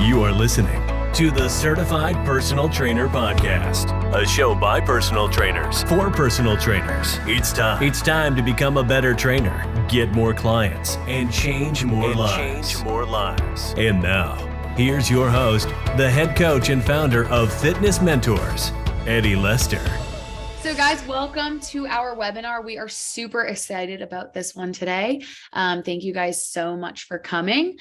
You are listening to the Certified Personal Trainer Podcast, a show by personal trainers for personal trainers. It's time to become a better trainer, get more clients, and change more lives. And now, here's your host, the head coach and founder of Fitness Mentors, Eddie Lester. So guys, welcome to our webinar. We are super excited about this one today. Thank you guys so much for coming.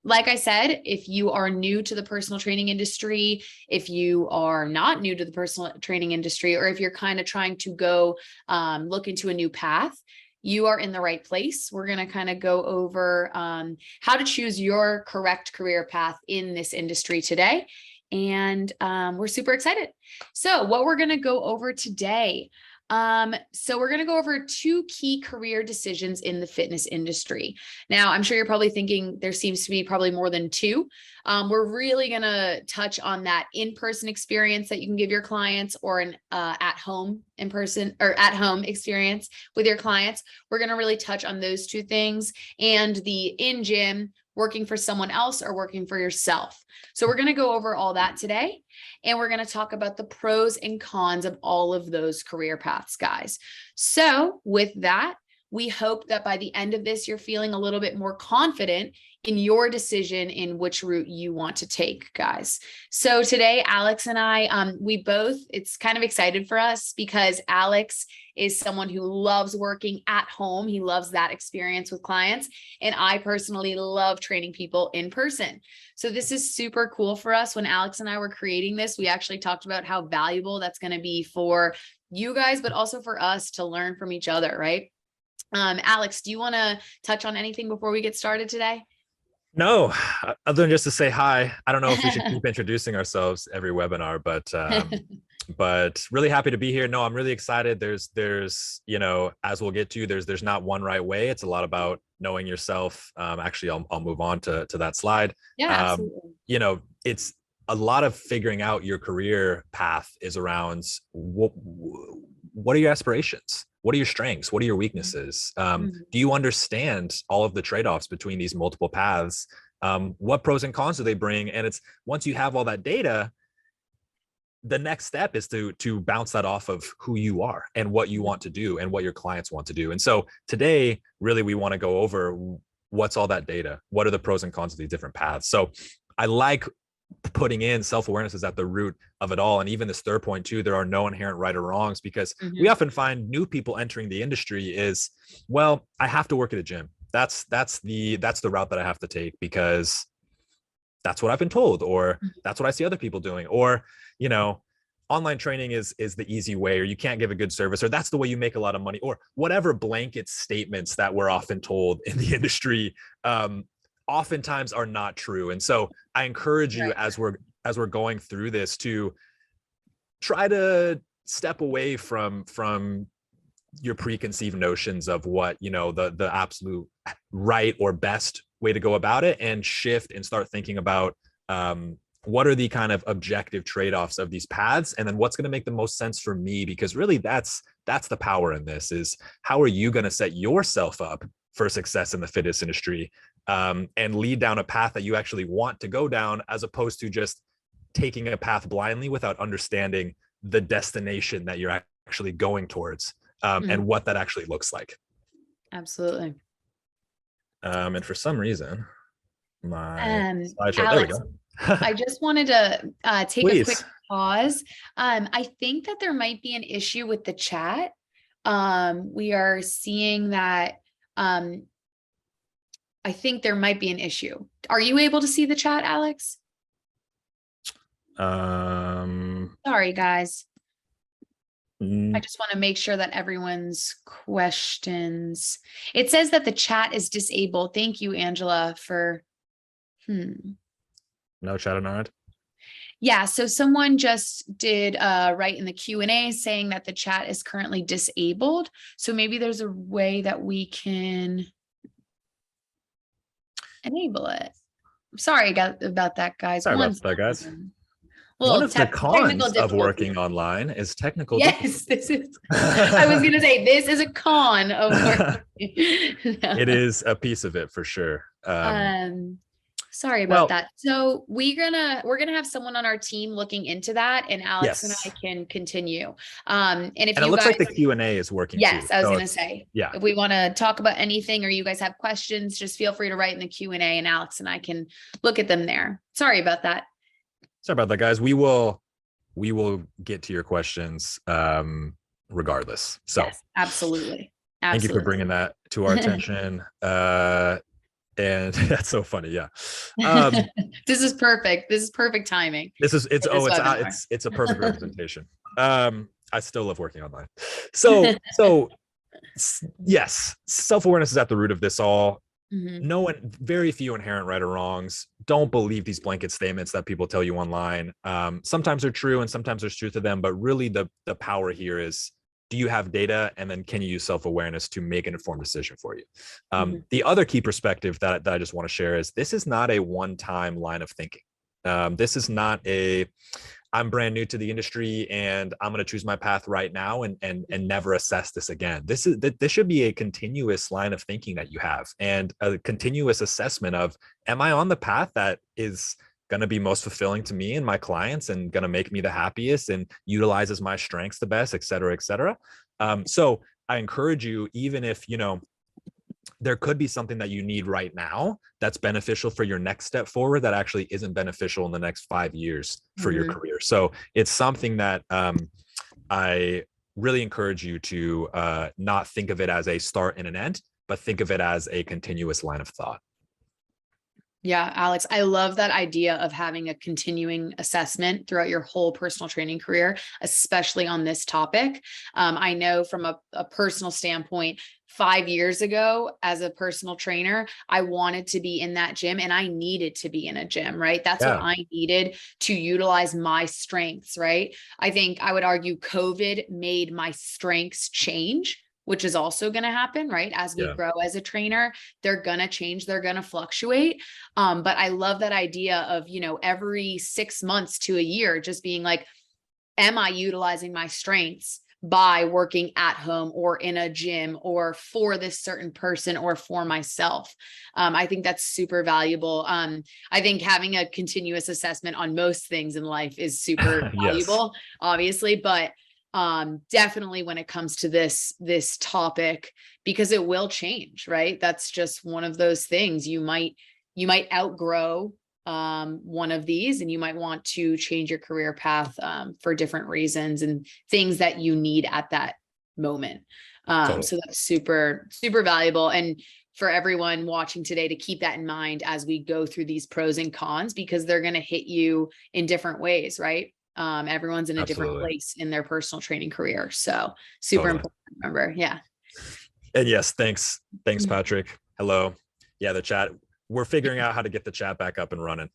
Like I said, if you are new to the personal training industry, if you are not new to the personal training industry, or if you're kind of trying to go look into a new path, you are in the right place. We're going to kind of go over how to choose your correct career path in this industry today. And we're super excited. So what we're going to go over today. So we're going to go over two key career decisions in the fitness industry. Now, I'm sure you're probably thinking there seems to be probably more than two. We're really going to touch on that in-person experience that you can give your clients, or an at-home in-person or at-home experience with your clients. We're going to really touch on those two things, and the in-gym, working for someone else or working for yourself. So we're going to go over all that today. And we're going to talk about the pros and cons of all of those career paths, guys. So with that, we hope that by the end of this, you're feeling a little bit more confident in your decision in which route you want to take, guys. So today, Alex and I, it's kind of excited for us because Alex is someone who loves working at home. He loves that experience with clients. And I personally love training people in person. So this is super cool for us. When Alex and I were creating this, we actually talked about how valuable that's going to be for you guys, but also for us to learn from each other, right? Alex, do you want to touch on anything before we get started today? No, other than just to say hi. I don't know if we should keep introducing ourselves every webinar, but really happy to be here. No, I'm really excited. There's, as we'll get to, there's not one right way. It's a lot about knowing yourself. Actually, I'll move on to that slide. Yeah, it's a lot of figuring out your career path is around what are your aspirations? What are your strengths? What are your weaknesses? Do you understand all of the trade-offs between these multiple paths? What pros and cons do they bring? And it's once you have all that data, the next step is to bounce that off of who you are and what you want to do and what your clients want to do. And so today, really, we want to go over what's all that data? What are the pros and cons of these different paths? So I like putting in self-awareness is at the root of it all. And even this third point too, there are no inherent right or wrongs, because we often find new people entering the industry is, well, I have to work at a gym. That's the route that I have to take because that's what I've been told, or that's what I see other people doing, or, online training is the easy way, or you can't give a good service, or that's the way you make a lot of money, or whatever blanket statements that we're often told in the industry. Oftentimes are not true. And so I encourage you, as we're going through this, to try to step away from your preconceived notions of what, the absolute right or best way to go about it, and shift and start thinking about what are the kind of objective trade-offs of these paths, and then what's going to make the most sense for me, because really that's the power in this, is how are you going to set yourself up for success in the fitness industry, and lead down a path that you actually want to go down, as opposed to just taking a path blindly without understanding the destination that you're actually going towards, and what that actually looks like. Absolutely. And for some reason, my slideshow, Alex, there we go. I just wanted to take Please. a quick pause. I think that there might be an issue with the chat. We are seeing that. I think there might be an issue. Are you able to see the chat, Alex? Sorry, guys. I just want to make sure that everyone's questions. It says that the chat is disabled. Thank you, Angela, for No chat on our end? Yeah, so someone just did write in the Q&A saying that the chat is currently disabled. So maybe there's a way that we can enable it. Sorry about that, guys. Sorry about that, guys. Well, one of the cons of working online is technical difficulty. This is, I was going to say, this is a con of working. No. It is a piece of it for sure. Sorry about Well, that. So we're gonna have someone on our team looking into that, and Alex and I yes. can continue. And if And it you looks guys, like the Q&A is working too. yes, I was So gonna it's, say, yeah. if we want to talk about anything or you guys have questions, just feel free to write in the Q&A, and Alex and I can look at them there. Sorry about that. Sorry about that, guys. We will get to your questions regardless. So Yes, absolutely. thank you for Absolutely. bringing that to our attention. And that's so funny. Yeah. This is perfect. This is perfect timing This is for this webinar. it's a perfect representation. I still love working online. So yes, self-awareness is at the root of this all. Mhm. No one, very few inherent right or wrongs. Don't believe these blanket statements that people tell you online. Sometimes they're true and sometimes there's truth to them, but really the power here is, do you have data, and then can you use self-awareness to make an informed decision for you? The other key perspective that I just want to share is, this is not a one-time line of thinking. This is not a, I'm brand new to the industry and I'm going to choose my path right now and never assess this again. This should be a continuous line of thinking that you have, and a continuous assessment of, am I on the path that is going to be most fulfilling to me and my clients and going to make me the happiest and utilizes my strengths the best, et cetera, et cetera. So I encourage you, even if, there could be something that you need right now that's beneficial for your next step forward that actually isn't beneficial in the next 5 years for your career. So it's something that I really encourage you to not think of it as a start and an end, but think of it as a continuous line of thought. Yeah, Alex, I love that idea of having a continuing assessment throughout your whole personal training career, especially on this topic. I know from a personal standpoint, 5 years ago, as a personal trainer, I wanted to be in that gym and I needed to be in a gym, right? That's what I needed to utilize my strengths, right? I think I would argue COVID made my strengths change, which is also going to happen, right? As we grow as a trainer, they're going to change, they're going to fluctuate. But I love that idea of, every 6 months to a year, just being like, am I utilizing my strengths by working at home or in a gym or for this certain person or for myself? I think that's super valuable. I think having a continuous assessment on most things in life is super valuable, obviously, but definitely when it comes to this topic, because it will change, right? That's just one of those things. You might outgrow one of these, and you might want to change your career path for different reasons and things that you need at that moment. So that's super, super valuable. And for everyone watching today to keep that in mind as we go through these pros and cons, because they're going to hit you in different ways, right? Everyone's in a different place in their personal training career. So super important to remember. Yeah. And yes, thanks, Patrick. Hello. Yeah, the chat. We're figuring out how to get the chat back up and running.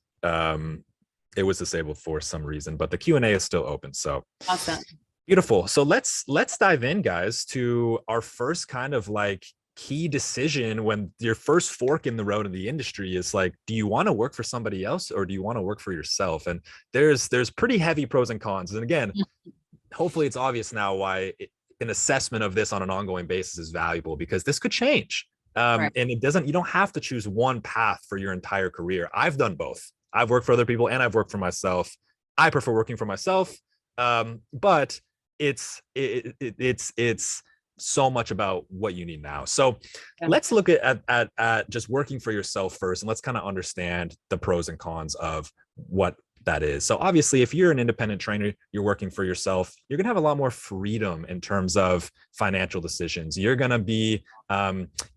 It was disabled for some reason, but the Q&A is still open. So awesome. Beautiful. So let's dive in, guys, to our first kind of like key decision when your first fork in the road of the industry is like, do you want to work for somebody else or do you want to work for yourself? And there's pretty heavy pros and cons. And again, hopefully it's obvious now why an assessment of this on an ongoing basis is valuable, because this could change. And you don't have to choose one path for your entire career. I've done both. I've worked for other people and I've worked for myself. I prefer working for myself. But it's so much about what you need now. So let's look at just working for yourself first, and let's kind of understand the pros and cons of what that is. So obviously, if you're an independent trainer, you're working for yourself, you're gonna have a lot more freedom in terms of financial decisions. You're gonna be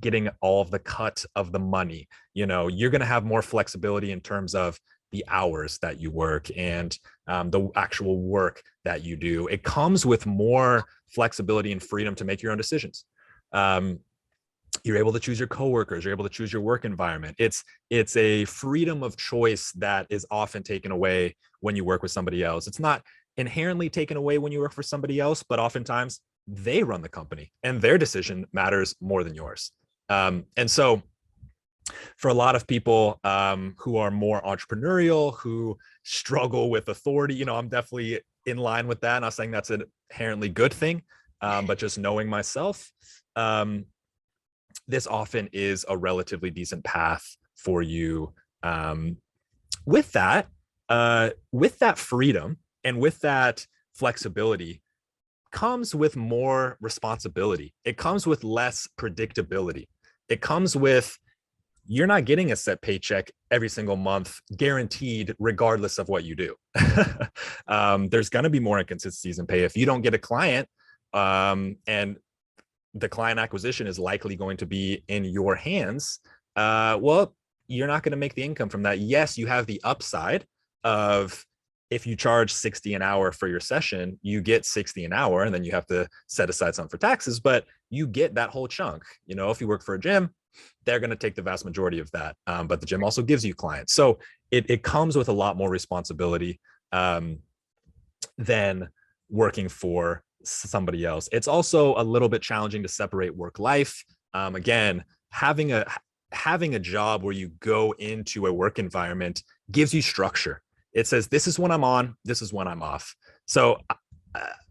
getting all of the cut of the money. You're gonna have more flexibility in terms of the hours that you work and the actual work that you do. It comes with more flexibility and freedom to make your own decisions. You're able to choose your coworkers, you're able to choose your work environment. It's a freedom of choice that is often taken away when you work with somebody else. It's not inherently taken away when you work for somebody else, but oftentimes they run the company and their decision matters more than yours. And so for a lot of people who are more entrepreneurial, who struggle with authority, I'm definitely in line with that. I'm not saying that's an inherently good thing, but just knowing myself, this often is a relatively decent path for you Um, with that freedom and with that flexibility comes with more responsibility. It comes with less predictability. It comes with, you're not getting a set paycheck every single month, guaranteed, regardless of what you do. There's going to be more inconsistencies in pay. If you don't get a client, and the client acquisition is likely going to be in your hands, well, you're not going to make the income from that. Yes, you have the upside of, if you charge 60 an hour for your session, you get 60 an hour, and then you have to set aside some for taxes, but you get that whole chunk. You know, if you work for a gym, they're going to take the vast majority of that. But the gym also gives you clients. So it comes with a lot more responsibility than working for somebody else. It's also a little bit challenging to separate work life. Again, having a job where you go into a work environment gives you structure. It says, this is when I'm on, this is when I'm off. So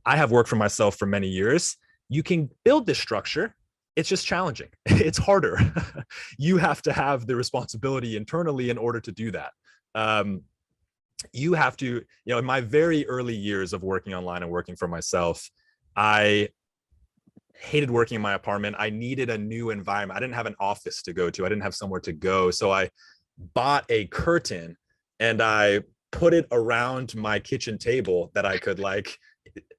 I have worked for myself for many years. You can build this structure. It's just challenging. It's harder. You have to have the responsibility internally in order to do that. You have to, you know, in my very early years of working online and working for myself, I hated working in my apartment. I needed a new environment. I didn't have an office to go to. I didn't have somewhere to go. So I bought a curtain and I put it around my kitchen table that I could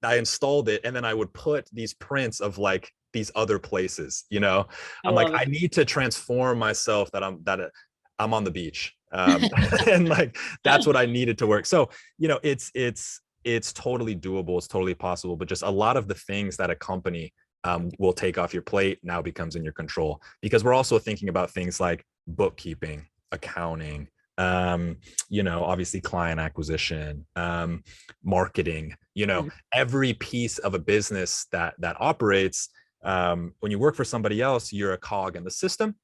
I installed it, and then I would put these prints of like these other places, you know. I'm like, I need to transform myself that I'm on the beach. And like, that's what I needed to work. So, you know, it's totally doable. It's totally possible, but just a lot of the things that a company will take off your plate now becomes in your control, because we're also thinking about things like bookkeeping, accounting, you know, obviously client acquisition, marketing, you know, every piece of a business that operates. When you work for somebody else, you're a cog in the system.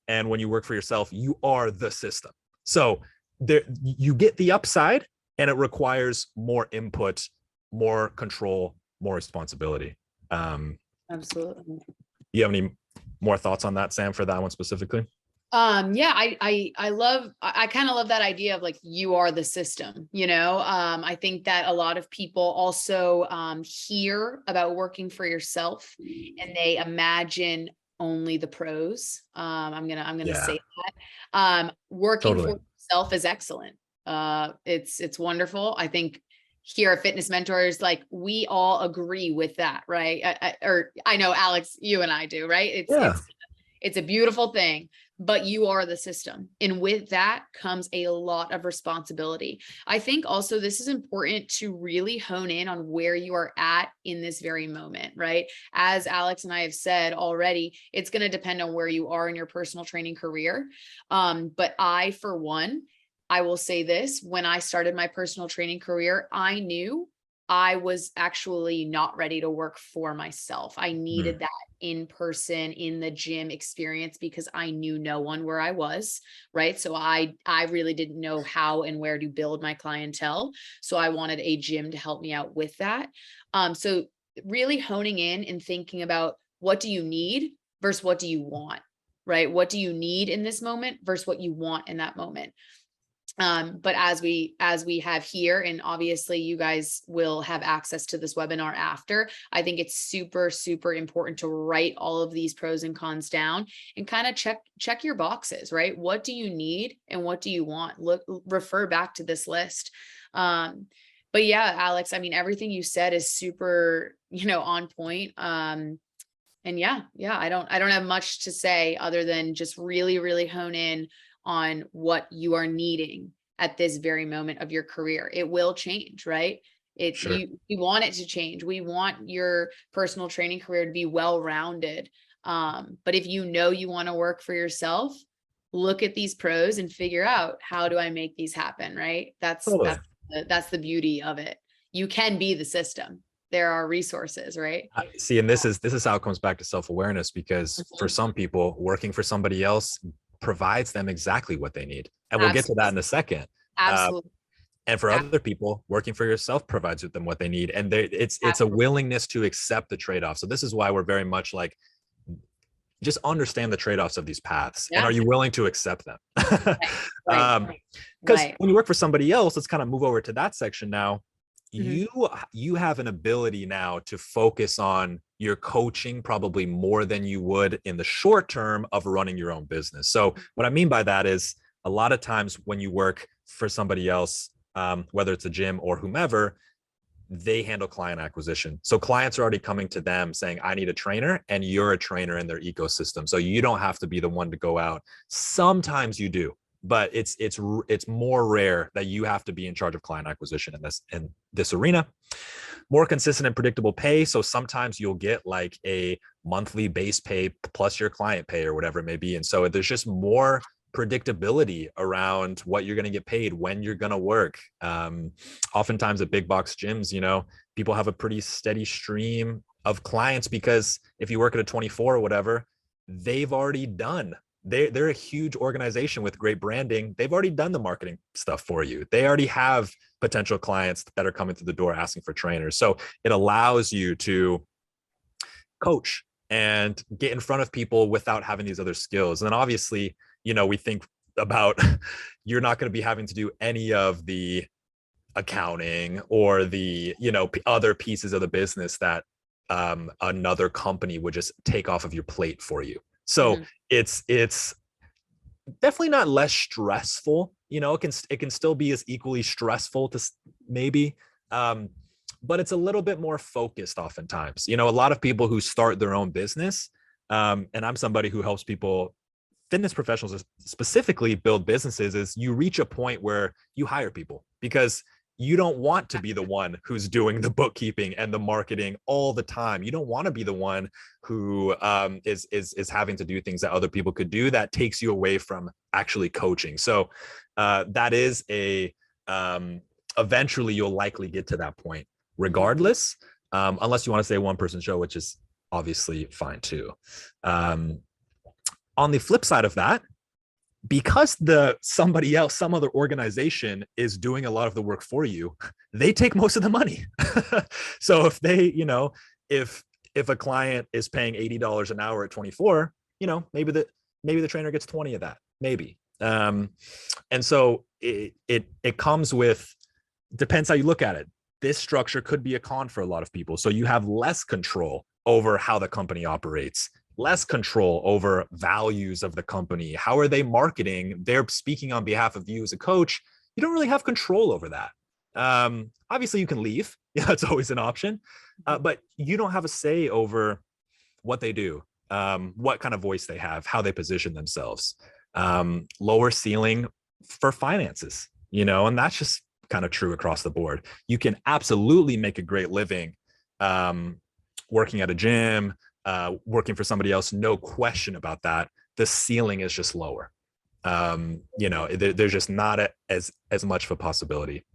And when you work for yourself, you are the system. So there, you get the upside, and it requires more input, more control, more responsibility. Absolutely. You have any more thoughts on that, Sam, for that one specifically? Yeah, I kind of love that idea of like, you are the system, you know. I think that a lot of people also hear about working for yourself and they imagine only the pros. I'm gonna say that. Working for yourself is excellent. It's wonderful. I think here at Fitness Mentors, like, we all agree with that, right? I know, Alex, you and I do, right? It's a beautiful thing, but you are the system. And with that comes a lot of responsibility. I think also this is important to really hone in on where you are at in this very moment, right? As Alex and I have said already, it's going to depend on where you are in your personal training career. But for one, I will say this: when I started my personal training career, I knew I was actually not ready to work for myself. I needed that in person, in the gym experience, because I knew no one where I was, right? So I really didn't know how and where to build my clientele. So I wanted a gym to help me out with that. So really honing in and thinking about, what do you need versus what do you want, right? What do you need in this moment versus what you want in that moment? But as we have here, and obviously you guys will have access to this webinar after, I think it's super, super important to write all of these pros and cons down and kind of check your boxes, right? What do you need and what do you want? Refer back to this list. But yeah, Alex, I mean, everything you said is super, on point. And yeah, I don't have much to say other than just really, really hone in on what you are needing at this very moment of your career. It will change, right? You want it to change. We want your personal training career to be well-rounded. But if you want to work for yourself, look at these pros and figure out, how do I make these happen, right? That's the beauty of it. You can be the system. There are resources, right? See, and this is how it comes back to self-awareness, because for some people, working for somebody else provides them exactly what they need. And we'll get to that in a second. Absolutely. And for other people, working for yourself provides them what they need. And it's a willingness to accept the trade-off. So this is why we're very much like, just understand the trade-offs of these paths. Yeah. And are you willing to accept them? Right. Because when you work for somebody else, let's kind of move over to that section now. Mm-hmm. You have an ability now to focus on your coaching probably more than you would in the short term of running your own business. So what I mean by that is a lot of times when you work for somebody else, whether it's a gym or whomever, they handle client acquisition. So clients are already coming to them saying, I need a trainer, and you're a trainer in their ecosystem. So you don't have to be the one to go out. Sometimes you do, but it's more rare that you have to be in charge of client acquisition in this arena. More consistent and predictable pay. So sometimes you'll get like a monthly base pay plus your client pay or whatever it may be. And so there's just more predictability around what you're going to get paid, when you're going to work. Oftentimes at big box gyms, you know, people have a pretty steady stream of clients because if you work at a 24 or whatever, they've already done. They're a huge organization with great branding. They've already done the marketing stuff for you. They already have potential clients that are coming through the door asking for trainers. So it allows you to coach and get in front of people without having these other skills. And then obviously, you know, we think about you're not going to be having to do any of the accounting or the, you know, other pieces of the business that another company would just take off of your plate for you. So it's definitely not less stressful. You know, it can still be as equally stressful to maybe, but it's a little bit more focused oftentimes. You know, a lot of people who start their own business, and I'm somebody who helps people, fitness professionals specifically, build businesses, is you reach a point where you hire people because you don't want to be the one who's doing the bookkeeping and the marketing all the time. You don't want to be the one who is having to do things that other people could do. That takes you away from actually coaching. So that is eventually you'll likely get to that point regardless, unless you want to say one person show, which is obviously fine too. On the flip side of that, because somebody else, some other organization is doing a lot of the work for you, they take most of the money. So if they, you know, if a client is paying $80 an hour at 24, you know, maybe the trainer gets 20 of that, maybe. And so it comes with, depends how you look at it. This structure could be a con for a lot of people. So you have less control over how the company operates, less control over values of the company. How are they marketing? They're speaking on behalf of you as a coach. You don't really have control over that. Obviously you can leave. Yeah, that's always an option. But you don't have a say over what they do, what kind of voice they have, how they position themselves. Lower ceiling for finances, you know, and that's just kind of true across the board. You can absolutely make a great living working at a gym, working for somebody else, no question about that. The ceiling is just lower. You know, there's just not as much of a possibility.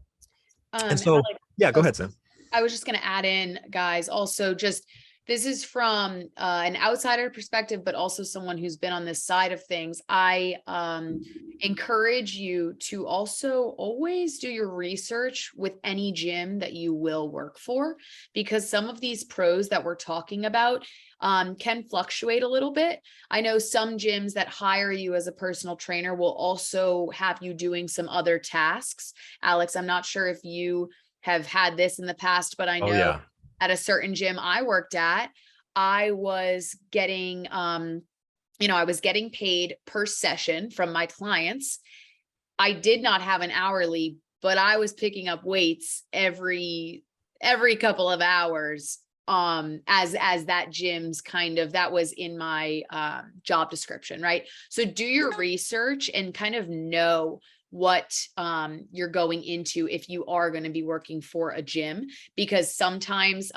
And so, yeah, go ahead, Sam. I was just going to add in, guys, also just, this is from an outsider perspective, but also someone who's been on this side of things. I encourage you to also always do your research with any gym that you will work for, because some of these pros that we're talking about can fluctuate a little bit. I know some gyms that hire you as a personal trainer will also have you doing some other tasks. Alex, I'm not sure if you have had this in the past, but I know at a certain gym I worked at, I was getting, I was getting paid per session from my clients. I did not have an hourly, but I was picking up weights every couple of hours. As that gym's kind of, that was in my job description, right? So do your research and kind of know what you're going into if you are going to be working for a gym, because sometimes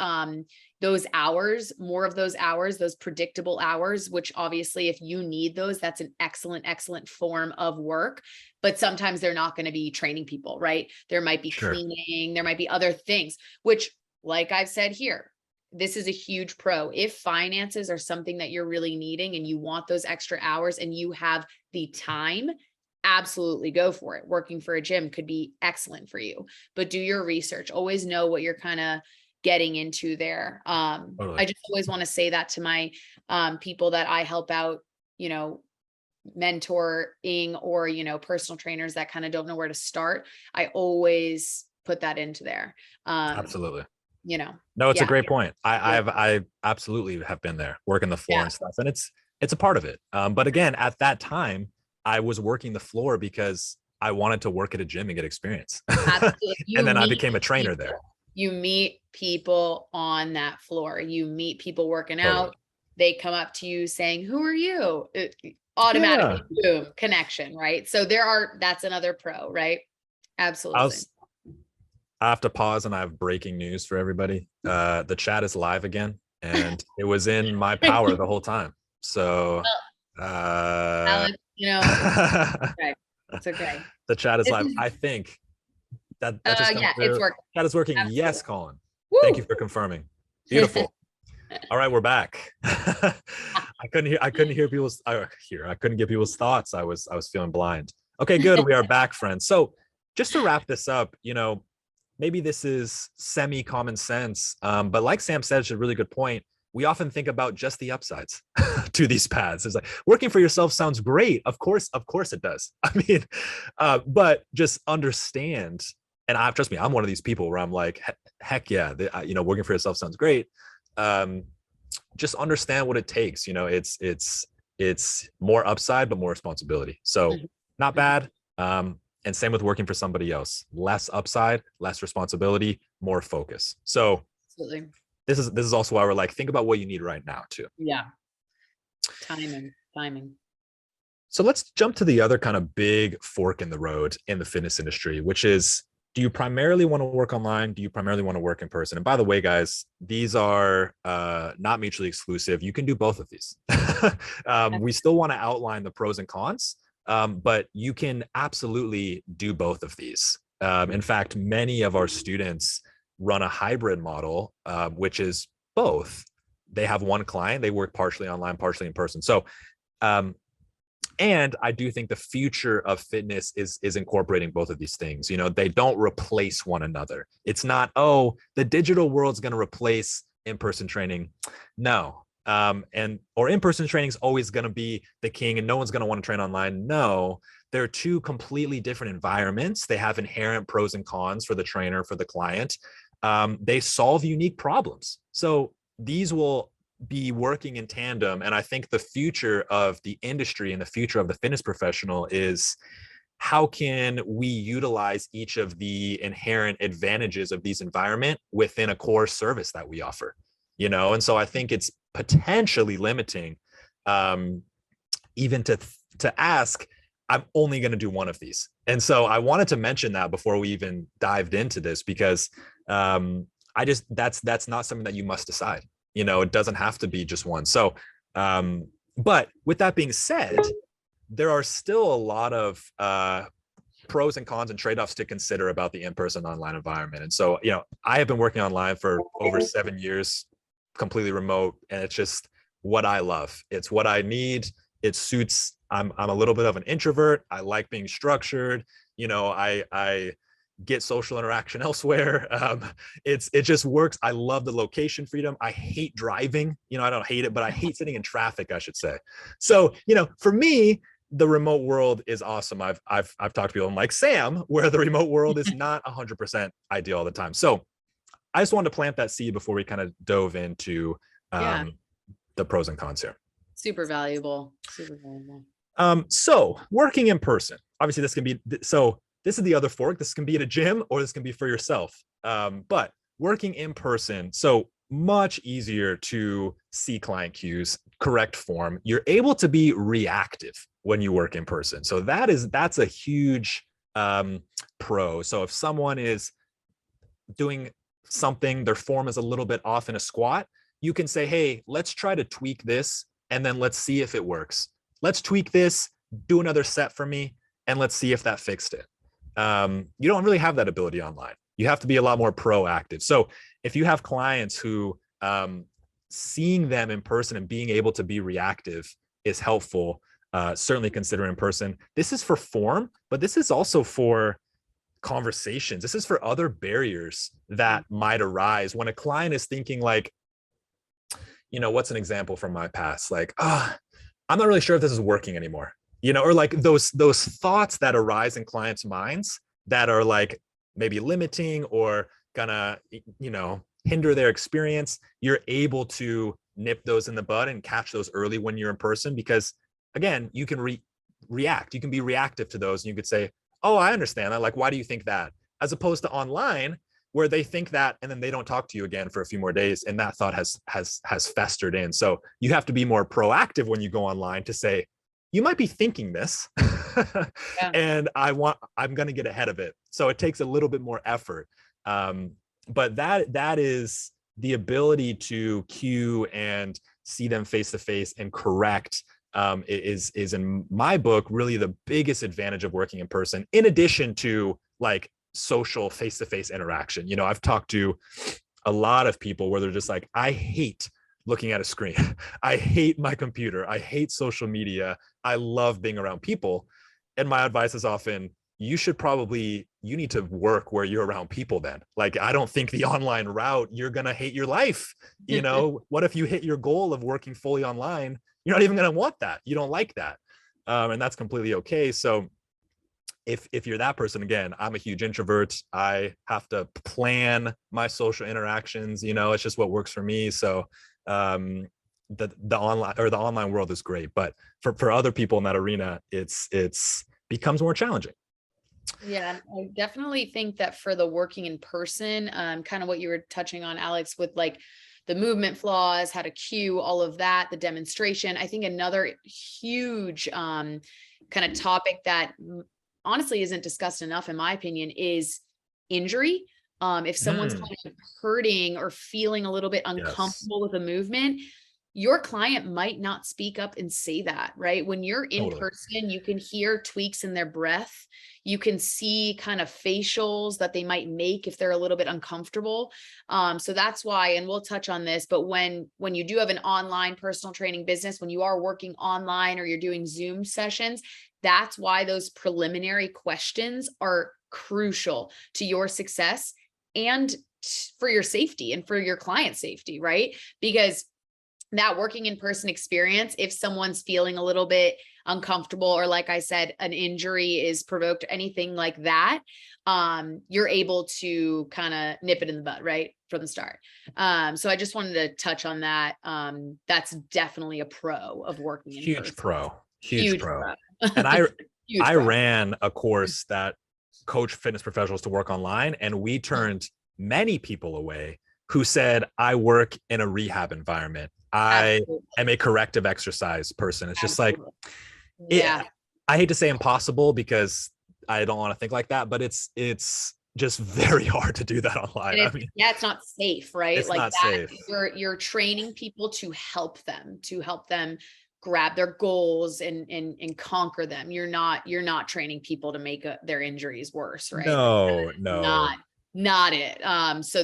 those hours, more of those hours, those predictable hours, which obviously if you need those, that's an excellent form of work. But sometimes they're not going to be training people, right? There might be cleaning, there might be other things, which, like I've said here, this is a huge pro. If finances are something that you're really needing and you want those extra hours and you have the time, absolutely go for it. Working for a gym could be excellent for you, but do your research. Always know what you're kind of getting into there. Totally. I just always want to say that to my people that I help out, mentoring or, personal trainers that kind of don't know where to start. I always put that into there. Absolutely. No, it's a great point. I absolutely have been there working the floor and stuff, and it's a part of it. But again, at that time, I was working the floor because I wanted to work at a gym and get experience. And then I became a trainer there. You meet people on that floor. You meet people working out. They come up to you saying, "Who are you?" Automatically, boom, connection, right? So that's another pro, right? Absolutely. I have to pause, and I have breaking news for everybody. The chat is live again, and it was in my power the whole time. So, Alex, it's okay. The chat is live. I think that just it's working. That is working. Absolutely. Yes, Colin. Woo! Thank you for confirming. Beautiful. All right, we're back. I couldn't hear people's. I couldn't get people's thoughts. I was feeling blind. Okay, good. We are back, friends. So, just to wrap this up, maybe this is semi common sense, but like Sam said, it's a really good point. We often think about just the upsides to these paths. It's like working for yourself sounds great. Of course it does. I mean, but just understand. And trust me, I'm one of these people where I'm like, heck yeah, working for yourself sounds great. Just understand what it takes. It's more upside, but more responsibility. So not bad. And same with working for somebody else. Less upside, less responsibility, more focus. So absolutely. This is also why we're like, think about what you need right now too. Yeah. Timing. So let's jump to the other kind of big fork in the road in the fitness industry, which is, do you primarily want to work online? Do you primarily want to work in person? And by the way, guys, these are not mutually exclusive. You can do both of these. We still want to outline the pros and cons, but you can absolutely do both of these. In fact, many of our students run a hybrid model, which is both. They have one client, they work partially online, partially in person. So, and I do think the future of fitness is incorporating both of these things. They don't replace one another. It's not, the digital world's going to replace in-person training. No. Or in-person training is always going to be the king and no one's going to want to train online. No, they're two completely different environments. They have inherent pros and cons for the trainer, for the client. They solve unique problems. So these will be working in tandem. And I think the future of the industry and the future of the fitness professional is, how can we utilize each of the inherent advantages of these environment within a core service that we offer? And so I think it's potentially limiting, even to ask, I'm only going to do one of these. And so I wanted to mention that before we even dived into this, because that's not something that you must decide. It doesn't have to be just one. So, but with that being said, there are still a lot of pros and cons and trade-offs to consider about the in-person online environment. And so, I have been working online for over 7 years, completely remote, and it's just what I love. It's what I need. It suits. I'm a little bit of an introvert. I like being structured. I get social interaction elsewhere. It just works. I love the location freedom. I hate driving. I don't hate it, but I hate sitting in traffic, I should say. So, for me, the remote world is awesome. I've talked to people like Sam, where the remote world is not 100% ideal all the time. So I just wanted to plant that seed before we kind of dove into the pros and cons here. Super valuable. So working in person, obviously this can be, this is the other fork. This can be at a gym or this can be for yourself. But working in person, so much easier to see client cues, correct form. You're able to be reactive when you work in person. So that's a huge pro. So if someone is doing something, their form is a little bit off in a squat, you can say, hey, let's try to tweak this and then let's see if it works. Let's tweak this, do another set for me, and let's see if that fixed it. You don't really have that ability online. You have to be a lot more proactive. So if you have clients who seeing them in person and being able to be reactive is helpful, certainly consider in person. This is for form, but this is also for conversations. This is for other barriers that might arise when a client is thinking like, what's an example from my past? Like, I'm not really sure if this is working anymore, or like those thoughts that arise in clients' minds that are like maybe limiting or gonna, hinder their experience. You're able to nip those in the bud and catch those early when you're in person, because again, you can react. You can be reactive to those, and you could say, oh, I understand that. Like, why do you think that? As opposed to online, where they think that and then they don't talk to you again for a few more days, and that thought has festered in. So you have to be more proactive when you go online to say, you might be thinking this, and I'm going to get ahead of it. So it takes a little bit more effort. But that is the ability to cue and see them face to face and correct is in my book really the biggest advantage of working in person, in addition to like social face-to-face interaction. I've talked to a lot of people where they're just like, I hate looking at a screen. I hate my computer. I hate social media. I love being around people. And my advice is often, you need to work where you're around people then. Like, I don't think the online route, you're going to hate your life. What if you hit your goal of working fully online? You're not even going to want that. You don't like that. And that's completely okay. So if you're that person, again, I'm a huge introvert. I have to plan my social interactions. It's just what works for me. So the online world is great, but for other people in that arena, it's becomes more challenging. Yeah, I definitely think that for the working in person, kind of what you were touching on, Alex, with like the movement flaws, how to cue all of that, the demonstration. I think another huge kind of topic that honestly isn't discussed enough, in my opinion, is injury. If someone's kind of hurting or feeling a little bit uncomfortable with a movement, your client might not speak up and say that, right? When you're in person, you can hear tweaks in their breath. You can see kind of facials that they might make if they're a little bit uncomfortable. So that's why, and we'll touch on this, but when you do have an online personal training business, when you are working online or you're doing Zoom sessions, that's why those preliminary questions are crucial to your success and for your safety and for your client safety, right? Because that working in person experience, if someone's feeling a little bit uncomfortable, or like I said, an injury is provoked, anything like that, you're able to kind of nip it in the bud, right, from the start. So I just wanted to touch on that. That's definitely a pro of working in person. Huge pro. And I ran a course that coached fitness professionals to work online, and we turned many people away who said, I work in a rehab environment. I am a corrective exercise person. It's just like, I hate to say impossible because I don't want to think like that, but it's just very hard to do that online. It's not safe, right? It's like not safe. You're training people to help them grab their goals and conquer them. You're not training people to make their injuries worse, right? No, not it. So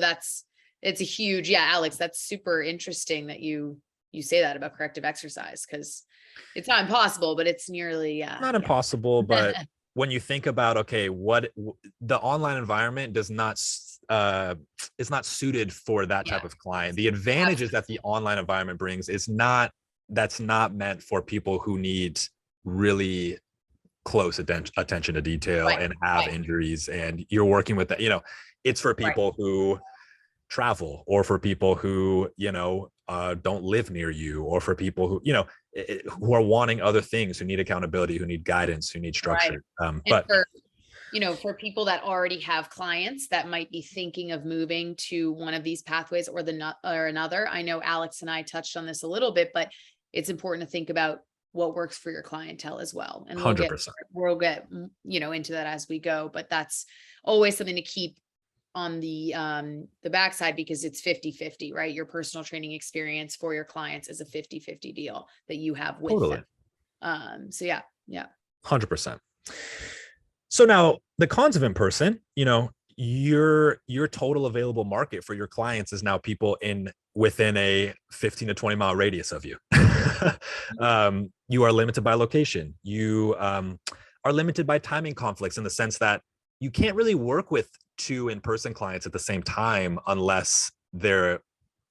it's a huge, Alex, that's super interesting that you say that about corrective exercise, because it's not impossible, but it's nearly not impossible. But when you think about, okay, what the online environment is not suited for that type of client. The advantages that the online environment brings that's not meant for people who need really close attention to detail and have injuries, and you're working with that. It's for people who travel, or for people who don't live near you, or for people who who are wanting other things, who need accountability, who need guidance, who need structure. But for people that already have clients that might be thinking of moving to one of these pathways or another, I know Alex and I touched on this a little bit, but it's important to think about what works for your clientele as well. And we'll 100%. get into that as we go, but that's always something to keep on the backside, because it's 50-50, right? Your personal training experience for your clients is a 50-50 deal that you have with them. So yeah. 100%. So now the cons of in-person, your total available market for your clients is now people within a 15 to 20 mile radius of you. You are limited by location. You are limited by timing conflicts, in the sense that you can't really work with 2 in-person clients at the same time unless they're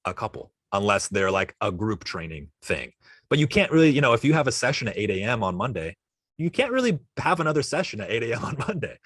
a couple, unless they're like a group training thing. But you can't really, if you have a session at 8 a.m. on Monday, you can't really have another session at 8 a.m. on Monday.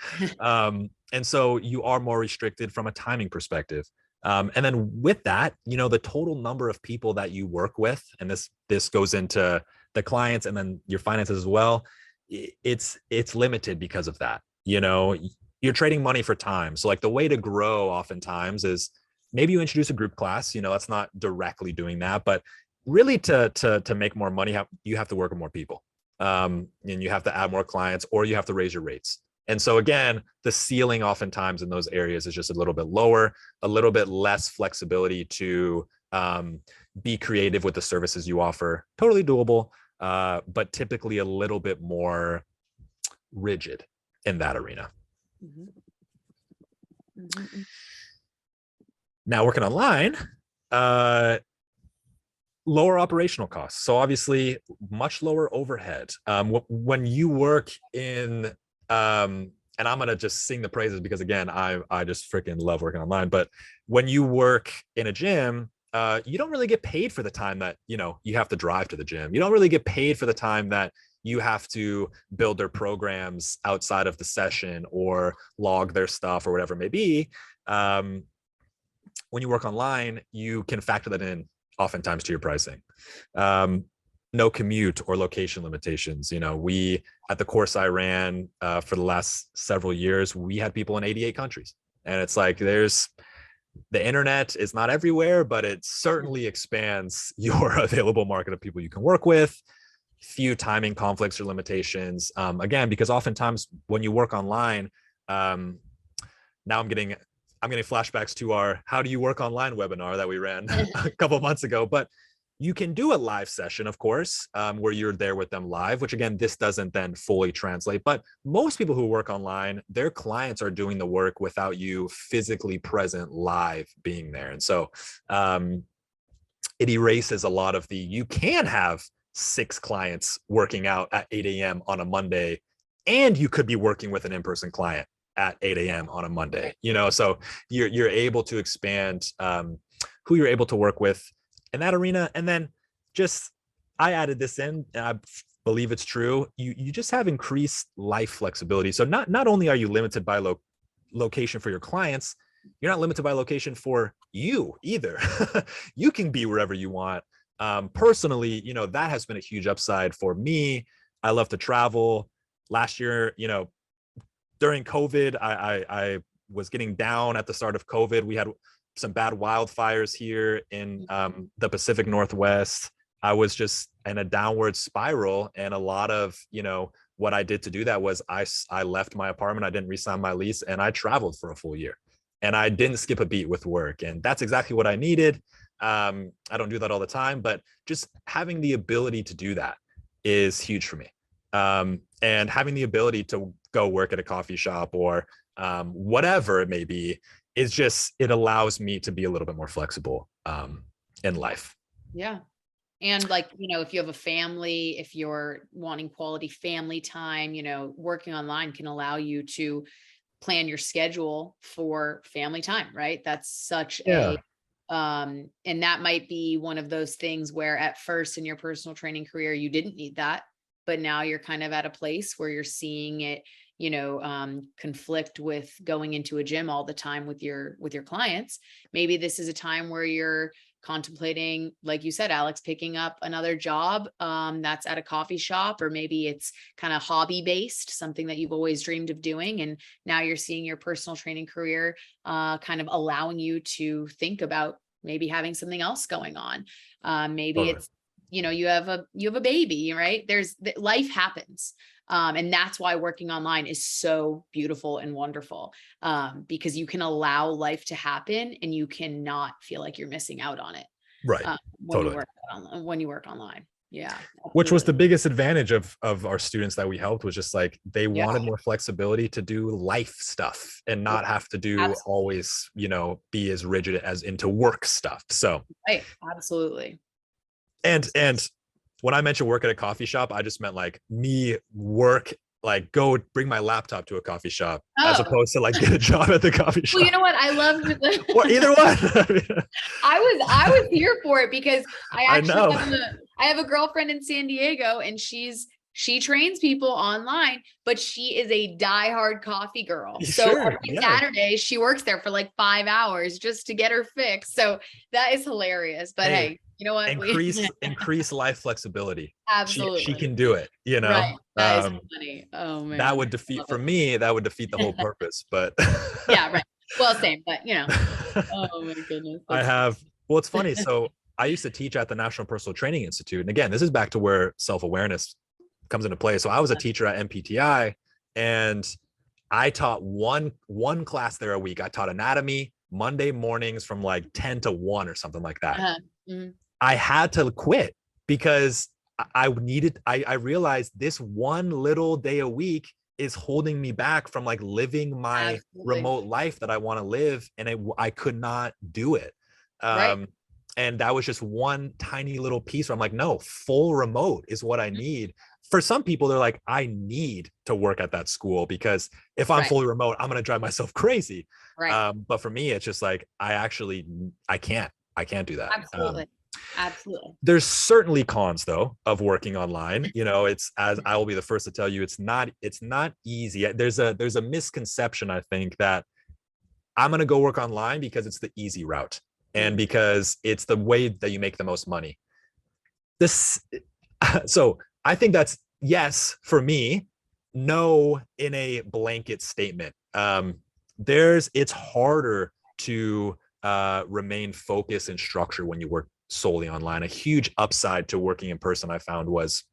And so you are more restricted from a timing perspective. And then with that, the total number of people that you work with, and this goes into the clients and then your finances as well, it's limited because of that. You're trading money for time. So like the way to grow oftentimes is maybe you introduce a group class, that's not directly doing that, but really to make more money, you have to work with more people. And you have to add more clients, or you have to raise your rates. And so again, the ceiling oftentimes in those areas is just a little bit lower, a little bit less flexibility to be creative with the services you offer. Totally doable, but typically a little bit more rigid in that arena. Mm-hmm. Mm-hmm. Now working online, lower operational costs. So obviously much lower overhead. When you work in, and I'm going to just sing the praises because again, I just freaking love working online, but when you work in a gym, you don't really get paid for the time that, you have to drive to the gym. You don't really get paid for the time that you have to build their programs outside of the session or log their stuff or whatever it may be. When you work online, you can factor that in oftentimes to your pricing. No commute or location limitations. We, at the course I ran for the last several years, we had people in 88 countries. And it's like, the internet is not everywhere, but it certainly expands your available market of people you can work with. Few timing conflicts or limitations. Again, because oftentimes when you work online, now I'm getting flashbacks to our How Do You Work Online webinar that we ran a couple of months ago. But you can do a live session, of course, where you're there with them live, which again, this doesn't then fully translate. But most people who work online, their clients are doing the work without you physically present live being there. And so it erases a lot of you can have 6 clients working out at 8 a.m. on a Monday, and you could be working with an in-person client at 8 a.m. on a Monday, so you're able to expand who you're able to work with in that arena. And then I added this in, and I believe it's true. You just have increased life flexibility. So not only are you limited by location for your clients, you're not limited by location for you either. You can be wherever you want. Personally, that has been a huge upside for me. I love to travel. Last year, during COVID, I was getting down at the start of COVID. We had some bad wildfires here in the Pacific Northwest. I was just in a downward spiral. And a lot of, what I did to do that was I left my apartment. I didn't re-sign my lease, and I traveled for a full year. And I didn't skip a beat with work. And that's exactly what I needed. I don't do that all the time, but just having the ability to do that is huge for me. And having the ability to go work at a coffee shop or whatever it may be is it allows me to be a little bit more flexible in life. Yeah. And if you have a family, if you're wanting quality family time, working online can allow you to plan your schedule for family time, right? That's such a and that might be one of those things where at first in your personal training career, you didn't need that, but now you're kind of at a place where you're seeing it, conflict with going into a gym all the time with your clients. Maybe this is a time where you're contemplating, like you said, Alex, picking up another job that's at a coffee shop, or maybe it's kind of hobby based, something that you've always dreamed of doing. And now you're seeing your personal training career kind of allowing you to think about maybe having something else going on. Maybe it's, you have a baby, right? Life happens. And that's why working online is so beautiful and wonderful, because you can allow life to happen and you cannot feel like you're missing out on it. Right. When you work online. Yeah. Absolutely. Which was the biggest advantage of our students that we helped, was just like, they wanted more flexibility to do life stuff and not have to do always, be as rigid as into work stuff. So. Right. Absolutely. And when I mentioned work at a coffee shop, I just meant like me work like go bring my laptop to a coffee shop as Oh. opposed to like get a job at the coffee shop. Well, you know what? I love or either one. I was here for it because I know. I have a girlfriend in San Diego, and she trains people online, but she is a diehard coffee girl. So Sure, every Saturday she works there for like 5 hours just to get her fix. So that is hilarious. But hey, you know what? Increase life flexibility. Absolutely. She can do it, you know. Right. That is funny. Oh man. That would defeat the whole purpose, but yeah, right. Well, same, but you know. Oh my goodness. Well, it's funny. So I used to teach at the National Personal Training Institute. And again, this is back to where self-awareness comes into play. So I was a teacher at MPTI, and I taught one class there a week. I taught anatomy Monday mornings from like 10 to 1 or something like that. I had to quit because I realized this one little day a week is holding me back from like living my remote life that I want to live. And I could not do it. And that was just one tiny little piece where I'm like, no, full remote is what I need. For some people, they're like, I need to work at that school because if I'm fully remote, I'm going to drive myself crazy. But for me, it's just like, I can't do that. Absolutely. There's certainly cons though of working online. You know, it's, as I will be the first to tell you, it's not easy. There's a misconception, I think, that I'm going to go work online because it's the easy route and because it's the way that you make the most money. So I think that's yes for me, no in a blanket statement. It's harder to remain focused and structured when you work solely online. A huge upside to working in person I found was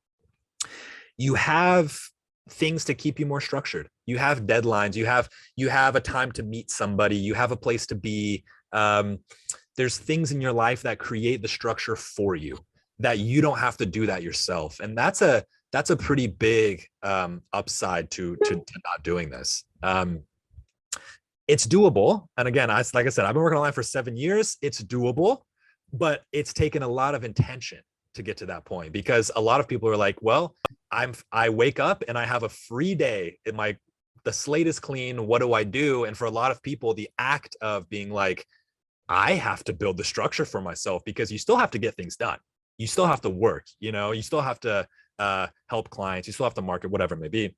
you have things to keep you more structured. You have deadlines, you have a time to meet somebody, you have a place to be. There's things in your life that create the structure for you that you don't have to do that yourself. And that's a pretty big upside to not doing this. It's doable. And again, like I said, I've been working online for 7 years. It's doable, but it's taken a lot of intention to get to that point, because a lot of people are like, well, I wake up and I have a free day. The slate is clean. What do I do? And for a lot of people, the act of being like, I have to build the structure for myself, because you still have to get things done. You still have to work, you still have to help clients. You still have to market, whatever it may be.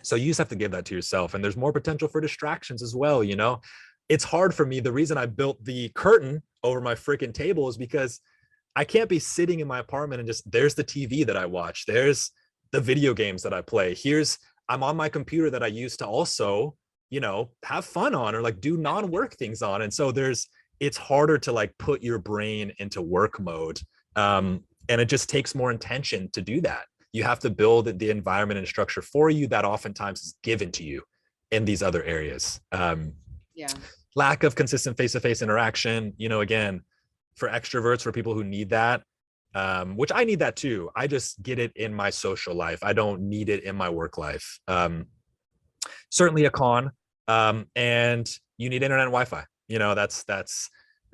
So you just have to give that to yourself. And there's more potential for distractions as well. It's hard for me. The reason I built the curtain over my freaking table is because I can't be sitting in my apartment and just, there's the TV that I watch. There's the video games that I play. I'm on my computer that I use to also, have fun on, or like do non-work things on. And so it's harder to like put your brain into work mode. And it just takes more intention to do that. You have to build the environment and structure for you that oftentimes is given to you in these other areas. Lack of consistent face-to-face interaction, again, for extroverts, for people who need that, which I need that too. I just get it in my social life. I don't need it in my work life. Certainly a con. And you need internet and Wi-Fi.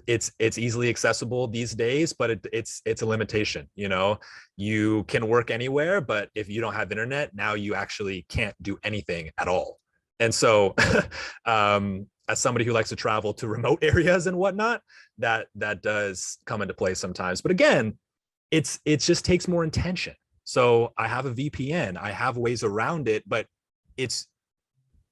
It's easily accessible these days, but it's a limitation. You can work anywhere, but if you don't have internet, now you actually can't do anything at all. And so as somebody who likes to travel to remote areas and whatnot, that does come into play sometimes. But again, it just takes more intention. So I have a VPN, I have ways around it, but it's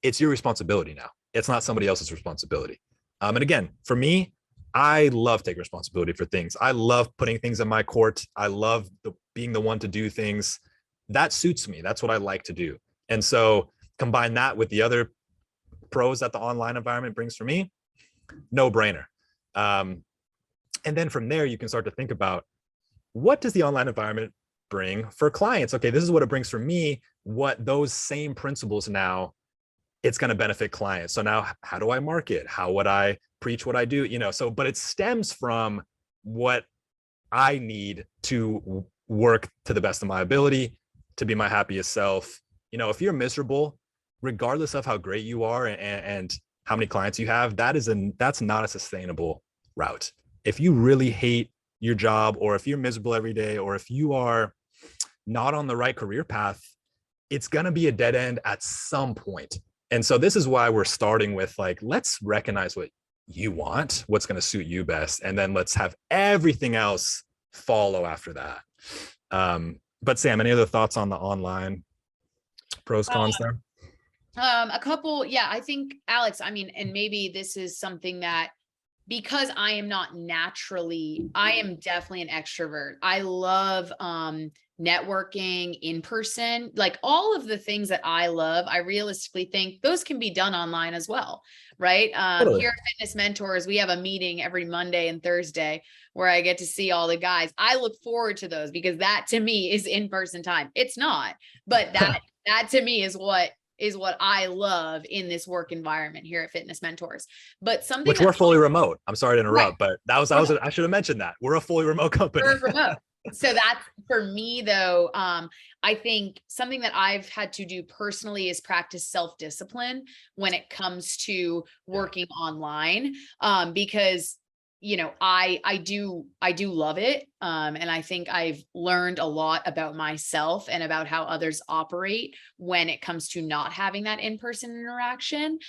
your responsibility now. It's not somebody else's responsibility. And again, for me, I love taking responsibility for things. I love putting things in my court. I love being the one to do things. That suits me. That's what I like to do. And so combine that with the other pros that the online environment brings for me, no brainer. And then from there, you can start to think about, what does the online environment bring for clients? Okay, this is what it brings for me. What those same principles now, it's going to benefit clients. So now how do I market? How would I preach what I do? But it stems from what I need to work to the best of my ability, to be my happiest self. If you're miserable, regardless of how great you are and how many clients you have, that's not a sustainable route. If you really hate your job, or if you're miserable every day, or if you are not on the right career path, it's going to be a dead end at some point. And so this is why we're starting with like, let's recognize what you want, what's going to suit you best. And then let's have everything else follow after that. But Sam, any other thoughts on the online pros, cons there? A couple. Yeah, I think Alex, I mean, and maybe this is something that, because I am not naturally, I am definitely an extrovert. I love networking in person, like all of the things that I love. I realistically think those can be done online as well, right? Totally. Here at Fitness Mentors, we have a meeting every Monday and Thursday where I get to see all the guys. I look forward to those because that to me is in-person time. It's not, but that to me is what I love in this work environment here at Fitness Mentors. But something which we're fully remote. I'm sorry to interrupt, right. But I should have mentioned that we're a fully remote company. We're remote. So that's, for me though, I think something that I've had to do personally is practice self-discipline when it comes to working online, because you know, I do love it. And I think I've learned a lot about myself and about how others operate when it comes to not having that in-person interaction.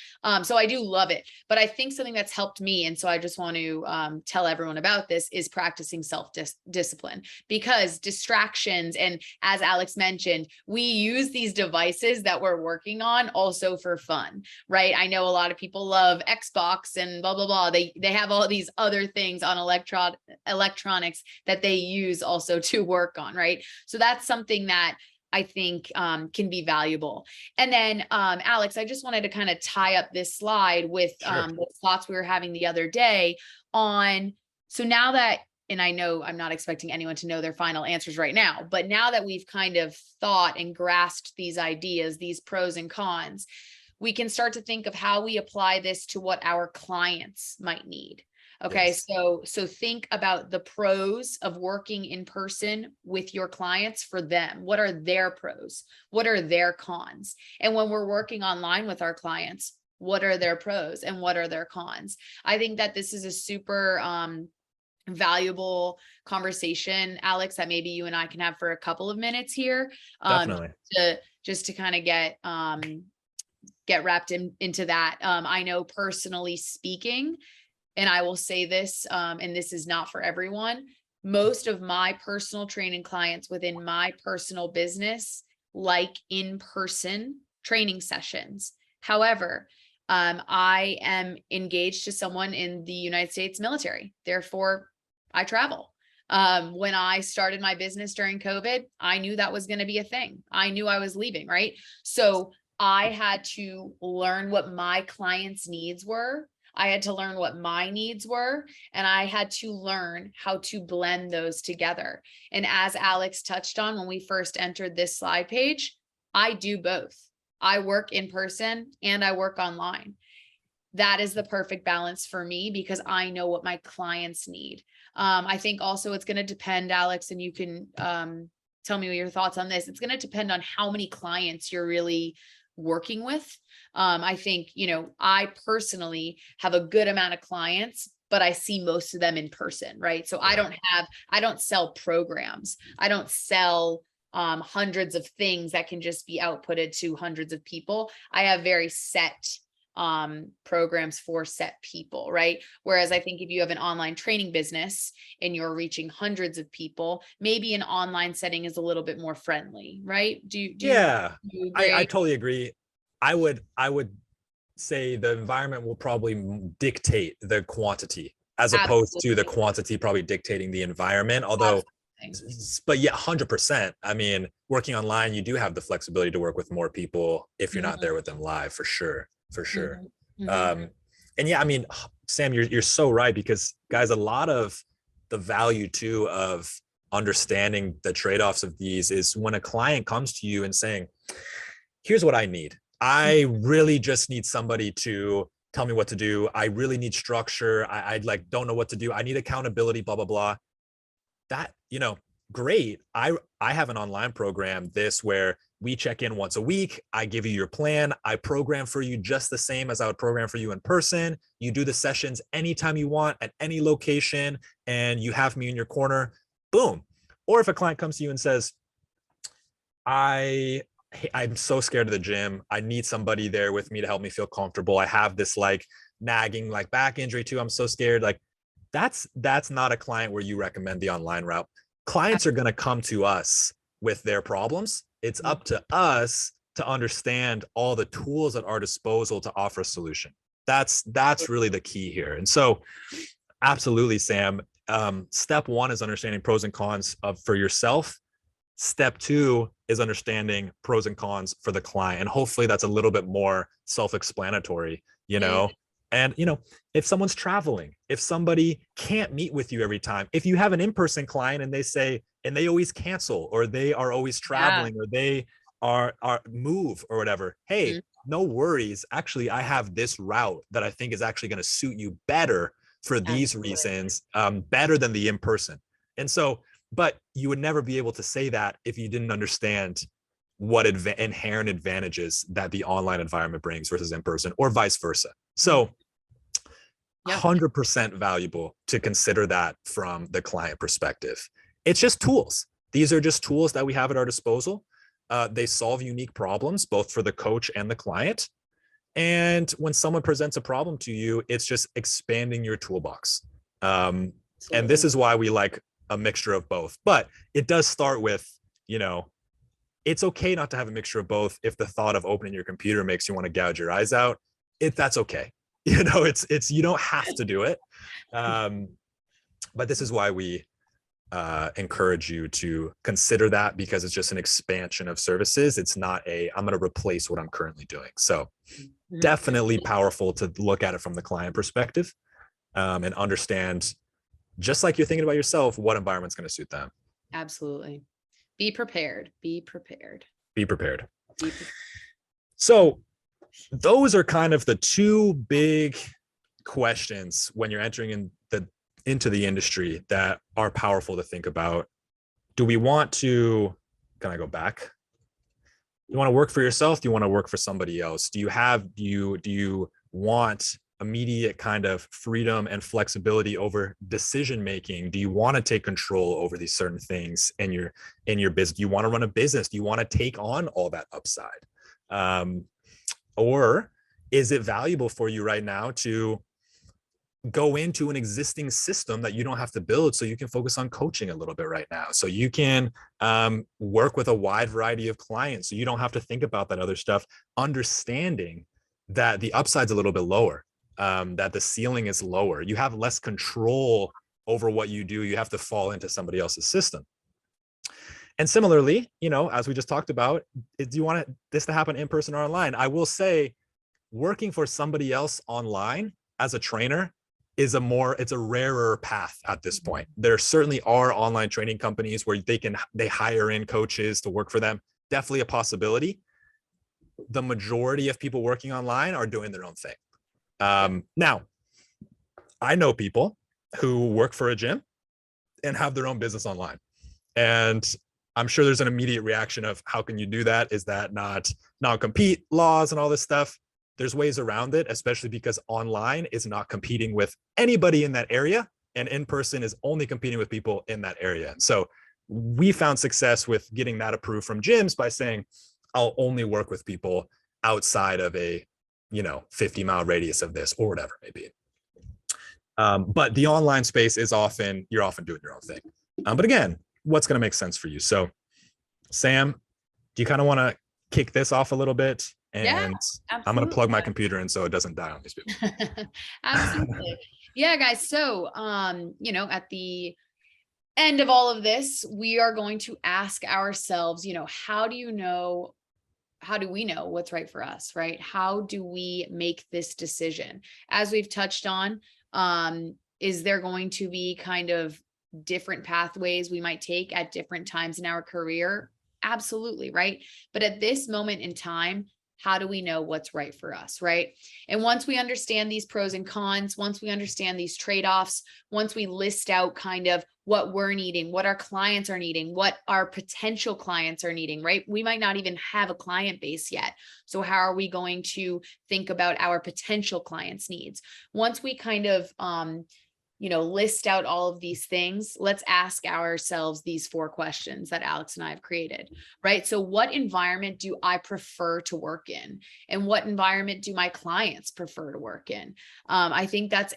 So I do love it, but I think something that's helped me, and so I just want to tell everyone about this, is practicing self-discipline, because distractions, and as Alex mentioned, we use these devices that we're working on also for fun, right? I know a lot of people love Xbox and blah, blah, blah. They have all these other things on electronics that they use also to work on, right? So that's something that I think can be valuable. And then Alex, I just wanted to kind of tie up this slide with the thoughts we were having the other day on, so now that, and I know I'm not expecting anyone to know their final answers right now, but now that we've kind of thought and grasped these ideas, these pros and cons, we can start to think of how we apply this to what our clients might need. Okay. Yes. So think about the pros of working in person with your clients for them. What are their pros? What are their cons? And when we're working online with our clients, what are their pros and what are their cons? I think that this is a super valuable conversation, Alex, that maybe you and I can have for a couple of minutes here. Definitely. Just to kind of get wrapped into that. I know personally speaking, and I will say this, and this is not for everyone, most of my personal training clients within my personal business like in-person training sessions. However, I am engaged to someone in the United States military. Therefore, I travel. When I started my business during COVID, I knew that was going to be a thing. I knew I was leaving, right? So I had to learn what my clients' needs were. I had to learn what my needs were, and I had to learn how to blend those together. And as Alex touched on when we first entered this slide page, I do both. I work in person and I work online. That is the perfect balance for me because I know what my clients need. I think also it's going to depend, Alex, and you can tell me your thoughts on this. It's going to depend on how many clients you're really working with. I think, you know, I personally have a good amount of clients, but I see most of them in person, right? So I don't sell programs. I don't sell hundreds of things that can just be outputted to hundreds of people. I have very set programs for set people, right? Whereas I think if you have an online training business and you're reaching hundreds of people, maybe an online setting is a little bit more friendly, right? Do you agree? I totally agree. I would say the environment will probably dictate the quantity as opposed to the quantity probably dictating the environment. Although, but yeah, 100%. I mean, working online, you do have the flexibility to work with more people if you're not there with them live, for sure. And yeah, I mean, Sam, you're so right, because guys, a lot of the value too of understanding the trade-offs of these is when a client comes to you and saying, here's what I need. I really just need somebody to tell me what to do. I really need structure. I like don't know what to do. I need accountability, blah, blah, blah. That, you know, great. I have an online program, where we check in once a week. I give you your plan. I program for you just the same as I would program for you in person. You do the sessions anytime you want at any location, and you have me in your corner. Boom. Or if a client comes to you and says, I hey, I'm so scared of the gym. I need somebody there with me to help me feel comfortable. I have this like nagging like back injury too. I'm so scared. Like that's not a client where you recommend the online route. Clients are going to come to us with their problems. It's up to us to understand all the tools at our disposal to offer a solution. That's really the key here. And so absolutely, Sam. Step one is understanding pros and cons for yourself. Step two is understanding pros and cons for the client. And hopefully that's a little bit more self-explanatory, you know? And, you know, if someone's traveling, if somebody can't meet with you every time, if you have an in-person client and they say, and they always cancel, or they are always traveling, or they are move or whatever, hey, no worries. Actually, I have this route that I think is actually going to suit you better for these reasons, better than the in-person. And so, but you would never be able to say that if you didn't understand what inherent advantages that the online environment brings versus in person, or vice versa. So 100% valuable to consider that from the client perspective. It's just tools. These are just tools that we have at our disposal. They solve unique problems, both for the coach and the client. And when someone presents a problem to you, it's just expanding your toolbox. And this is why we like a mixture of both. But it does start with, you know, it's okay not to have a mixture of both. If the thought of opening your computer makes you want to gouge your eyes out, that's okay. You know, it's you don't have to do it. But this is why we encourage you to consider that, because it's just an expansion of services. It's not I'm going to replace what I'm currently doing. So definitely powerful to look at it from the client perspective, and understand, just like you're thinking about yourself, what environment's going to suit them. Absolutely. Be prepared. Be prepared. Be prepared. So those are kind of the two big questions when you're entering into the industry that are powerful to think about. Do we want to, can I go back? You want to work for yourself? Do you want to work for somebody else? Do you want immediate kind of freedom and flexibility over decision making? Do you want to take control over these certain things in your business? Do you want to run a business? Do you want to take on all that upside? Or is it valuable for you right now to go into an existing system that you don't have to build, so you can focus on coaching a little bit right now, so you can work with a wide variety of clients, so you don't have to think about that other stuff, understanding that the upside's a little bit lower, that the ceiling is lower, you have less control over what you do, you have to fall into somebody else's system. And similarly, you know, as we just talked about, do you want this to happen in person or online? I will say, working for somebody else online as a trainer is it's a rarer path at this point. There certainly are online training companies where they hire in coaches to work for them. Definitely a possibility. The majority of people working online are doing their own thing. Now, I know people who work for a gym and have their own business online. And I'm sure there's an immediate reaction of, how can you do that? Is that not non-compete laws and all this stuff? There's ways around it, especially because online is not competing with anybody in that area, and in-person is only competing with people in that area. And so we found success with getting that approved from gyms by saying, I'll only work with people outside of a, 50-mile radius of this, or whatever it may be. But the online space is you're often doing your own thing. But again, what's going to make sense for you? So Sam, do you kind of want to kick this off a little bit? And I'm going to plug my computer in so it doesn't die on these people. Absolutely. Yeah, guys. So, at the end of all of this, we are going to ask ourselves, how do we know what's right for us, right? How do we make this decision? As we've touched on, is there going to be kind of different pathways we might take at different times in our career? Absolutely, right? But at this moment in time, how do we know what's right for us, right? And once we understand these pros and cons, once we understand these trade-offs, once we list out kind of what we're needing, what our clients are needing, what our potential clients are needing, right? We might not even have a client base yet. So how are we going to think about our potential clients' needs? Once we kind of, list out all of these things, let's ask ourselves these 4 questions that Alex and I have created, right? So what environment do I prefer to work in? And what environment do my clients prefer to work in? I think that's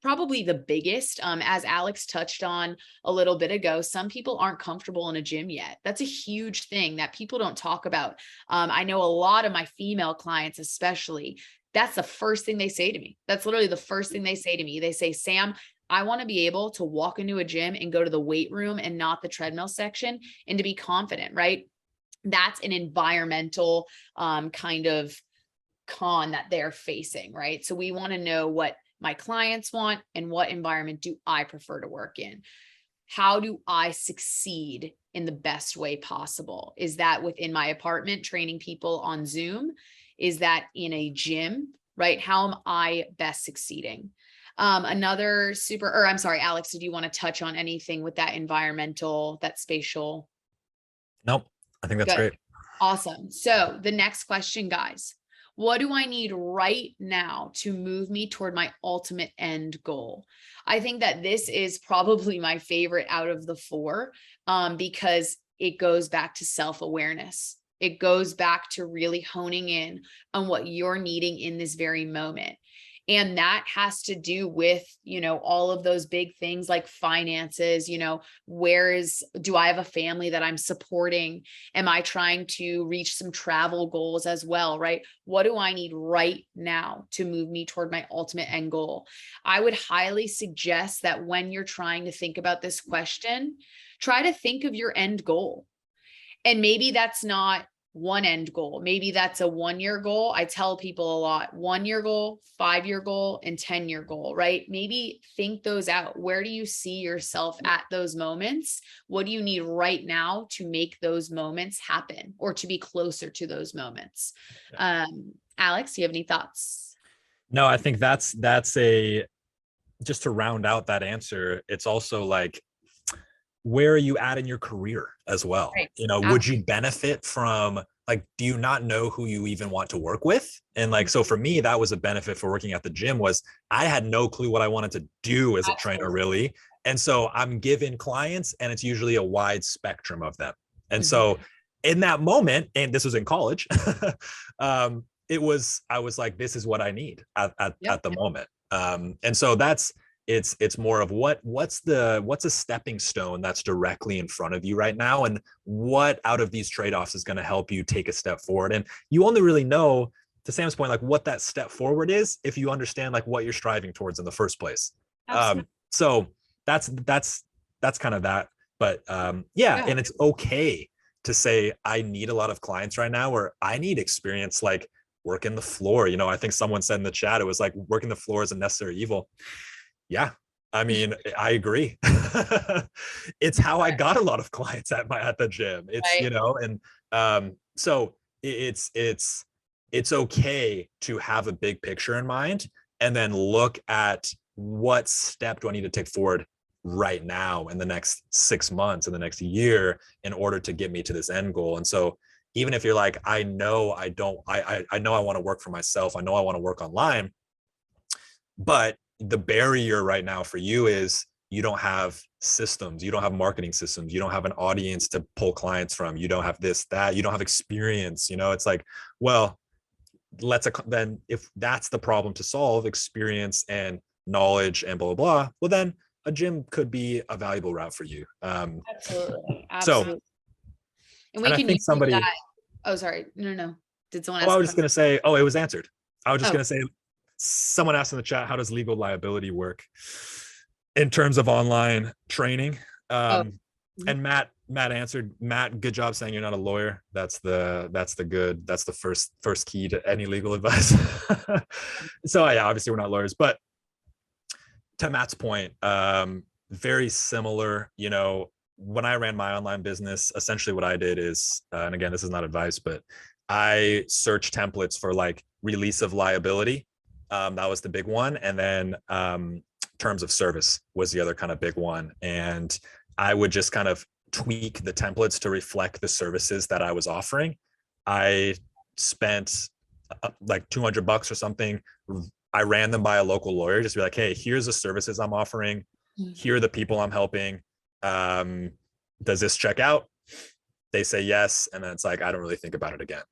probably the biggest, as Alex touched on a little bit ago, some people aren't comfortable in a gym yet. That's a huge thing that people don't talk about. I know a lot of my female clients, especially, that's the first thing they say to me. That's literally the first thing they say to me. They say, Sam, I want to be able to walk into a gym and go to the weight room and not the treadmill section, and to be confident, right? That's an environmental kind of con that they're facing, right? So we want to know what my clients want and what environment do I prefer to work in? How do I succeed in the best way possible? Is that within my apartment training people on Zoom? Is that in a gym, right? How am I best succeeding? I'm sorry, Alex, did you want to touch on anything with that environmental, that spatial? Nope. I think that's great. Awesome. So the next question, guys, what do I need right now to move me toward my ultimate end goal? I think that this is probably my favorite out of the 4, because it goes back to self-awareness. It goes back to really honing in on what you're needing in this very moment. And that has to do with, all of those big things like finances, do I have a family that I'm supporting? Am I trying to reach some travel goals as well, right? What do I need right now to move me toward my ultimate end goal? I would highly suggest that when you're trying to think about this question, try to think of your end goal. And maybe that's not one end goal. Maybe that's a 1-year goal. I tell people a lot, 1-year goal, 5-year goal, and 10-year goal, right? Maybe think those out. Where do you see yourself at those moments? What do you need right now to make those moments happen or to be closer to those moments? Alex, do you have any thoughts? No, I think that's just to round out that answer. It's also like, where are you at in your career as well? Right. Would you benefit from, like, do you not know who you even want to work with? And like, so for me, that was a benefit for working at the gym, was I had no clue what I wanted to do as a trainer, really. And so I'm given clients, and it's usually a wide spectrum of them. And so in that moment, and this was in college, I was like, this is what I need at the moment. And so it's more of what's a stepping stone that's directly in front of you right now, and what out of these trade-offs is going to help you take a step forward. And you only really know, to Sam's point, like what that step forward is if you understand like what you're striving towards in the first place. So that's kind of that. But and it's okay to say, I need a lot of clients right now, or I need experience like working the floor. I think someone said in the chat, it was like, working the floor is a necessary evil. Yeah, I mean, I agree. It's how I got a lot of clients at the gym. It's, and so it's okay to have a big picture in mind, and then look at what step do I need to take forward right now in the next 6 months, in the next year, in order to get me to this end goal. And so even if you're like, I know I want to work for myself, I know I want to work online, but the barrier right now for you is you don't have systems, you don't have marketing systems, you don't have an audience to pull clients from, you don't have this, that, you don't have experience. It's like, well, then if that's the problem to solve, experience and knowledge and blah, blah, blah, well, then a gym could be a valuable route for you. Absolutely. So, and we can use somebody, that. Oh, sorry. No. Did someone ask? I was just going to say, it was answered. I was just going to say, someone asked in the chat, how does legal liability work in terms of online training? And Matt answered. Matt, good job saying you're not a lawyer. That's the first key to any legal advice. So yeah, obviously we're not lawyers, but to Matt's point, very similar. When I ran my online business, essentially what I did is, and again, this is not advice, but I searched templates for like release of liability. That was the big one. And then terms of service was the other kind of big one. And I would just kind of tweak the templates to reflect the services that I was offering. I spent like $200 or something I ran them by a local lawyer, just be like, hey, here's the services I'm offering. Here are the people I'm helping. Does this check out? They say yes. And then it's like, I don't really think about it again.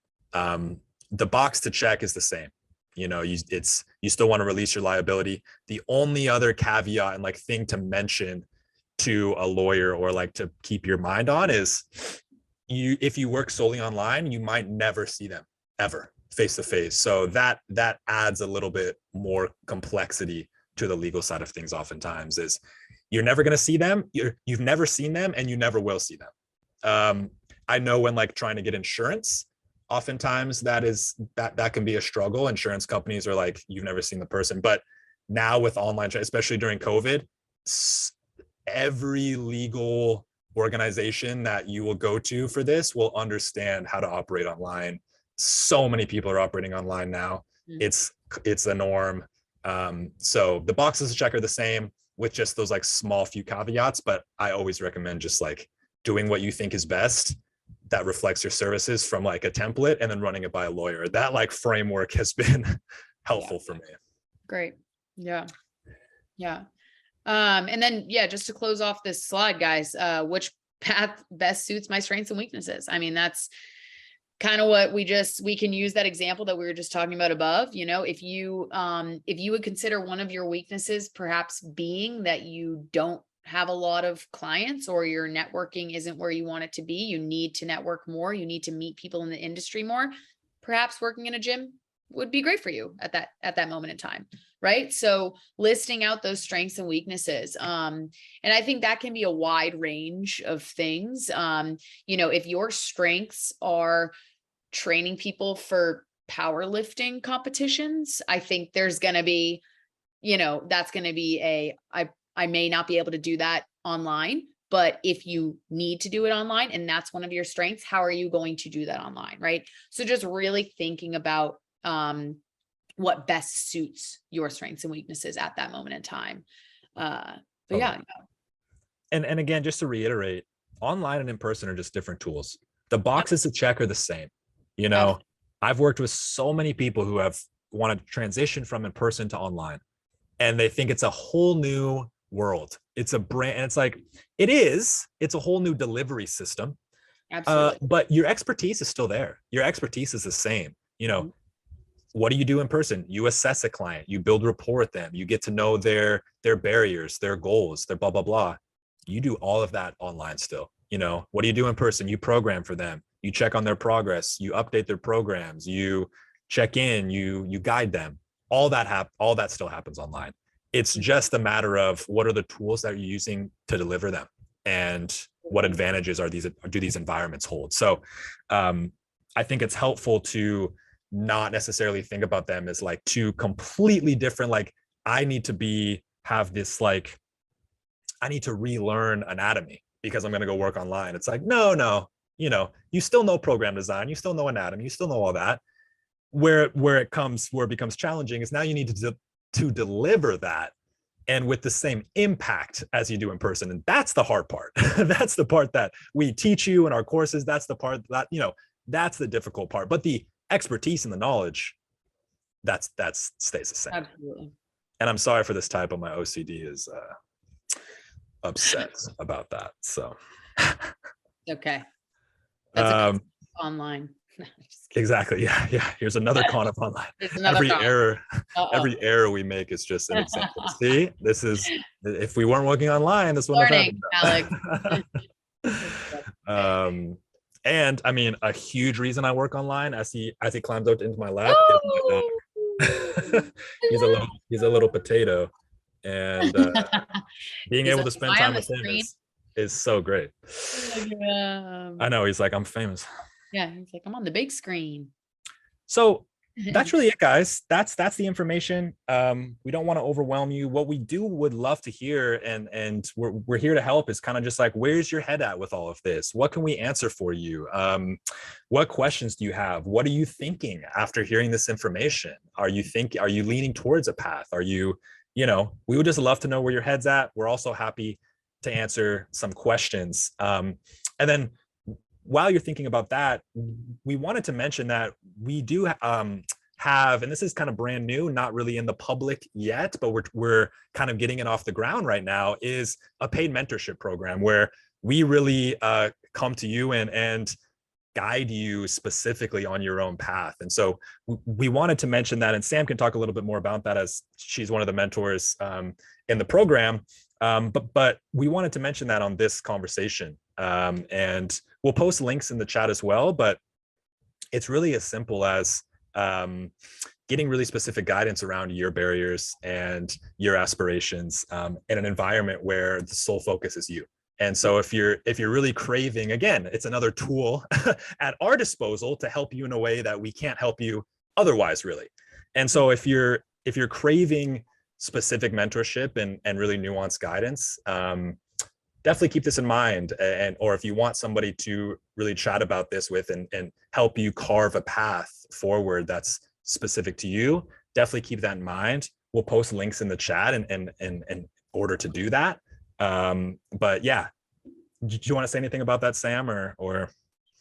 The box to check is the same. You still want to release your liability. The only other caveat and like thing to mention to a lawyer or like to keep your mind on is if you work solely online, you might never see them ever face to face. So that adds a little bit more complexity to the legal side of things. Oftentimes is you're never going to see them. You've never seen them and you never will see them. I know when like trying to get insurance, oftentimes that can be a struggle. Insurance companies are like, you've never seen the person. But now with online, especially during COVID, every legal organization that you will go to for this will understand how to operate online. So many people are operating online now. It's a norm. So the boxes to check are the same with just those like small few caveats, but I always recommend just like doing what you think is best that reflects your services from like a template and then running it by a lawyer. That like framework has been helpful for me. Great. Yeah. And then, just to close off this slide, guys, which path best suits my strengths and weaknesses? I mean, that's kind of what we can use that example that we were just talking about above. If you would consider one of your weaknesses, perhaps being that you don't have a lot of clients or your networking isn't where you want it to be, you need to network more, you need to meet people in the industry more, perhaps working in a gym would be great for you at that moment in time. Right. So listing out those strengths and weaknesses. And I think that can be a wide range of things. If your strengths are training people for powerlifting competitions, I think there's going to be, that's going to be I may not be able to do that online, but if you need to do it online and that's one of your strengths, how are you going to do that online? Right. So just really thinking about, what best suits your strengths and weaknesses at that moment in time. And again, just to reiterate, online and in person are just different tools. The boxes to check are the same. I've worked with so many people who have wanted to transition from in person to online, and they think it's a whole new world. It's a brand, and it's like, it's a whole new delivery system. Absolutely. But your expertise is still there. Your expertise is the same. What do you do in person? You assess a client, you build rapport with them, you get to know their barriers, their goals, their blah, blah, blah. You do all of that online still. What do you do in person? You program for them, you check on their progress, you update their programs, you check in, you guide them. All that still happens online. It's just a matter of what are the tools that you're using to deliver them and what advantages do these environments hold. So I think it's helpful to not necessarily think about them as like two completely different, like I need to relearn anatomy because I'm going to go work online. It's like, no, you still know program design, you still know anatomy, you still know all that. Where it becomes challenging is now you need to deliver that and with the same impact as you do in person. And that's the hard part. That's the part that we teach you in our courses. That's the part that, that's the difficult part, but the expertise and the knowledge, that stays the same. Absolutely. And I'm sorry for this typo. My OCD is upset about that. So okay. That's online. Exactly. Yeah. Here's another con of online. Every error we make is just an example. See, this is, if we weren't working online, this wouldn't have happened. Alex. And I mean, a huge reason I work online as he climbs out into my lap is my dog. he's a little potato, and being able to spend time with him is so great. I know, he's like, I'm famous. Yeah, he's like, I'm on the big screen. So that's really it, guys. That's the information. We don't want to overwhelm you. What we would love to hear, and we're here to help, is kind of just like, where's your head at with all of this? What can we answer for you? What questions do you have? What are you thinking after hearing this information? Are you leaning towards a path? We would just love to know where your head's at. We're also happy to answer some questions. And then while you're thinking about that, we wanted to mention that we do have, and this is kind of brand new, not really in the public yet, but we're kind of getting it off the ground right now, is a paid mentorship program where we really come to you and guide you specifically on your own path. And so we wanted to mention that, and Sam can talk a little bit more about that as she's one of the mentors in the program. But we wanted to mention that on this conversation, and we'll post links in the chat as well. But it's really as simple as getting really specific guidance around your barriers and your aspirations in an environment where the sole focus is you. And so if you're really craving, again, it's another tool at our disposal to help you in a way that we can't help you otherwise, really. And so if you're craving specific mentorship and really nuanced guidance, definitely keep this in mind. Or if you want somebody to really chat about this with and help you carve a path forward that's specific to you, definitely keep that in mind. We'll post links in the chat in order to do that. But yeah, do you want to say anything about that, Sam, or?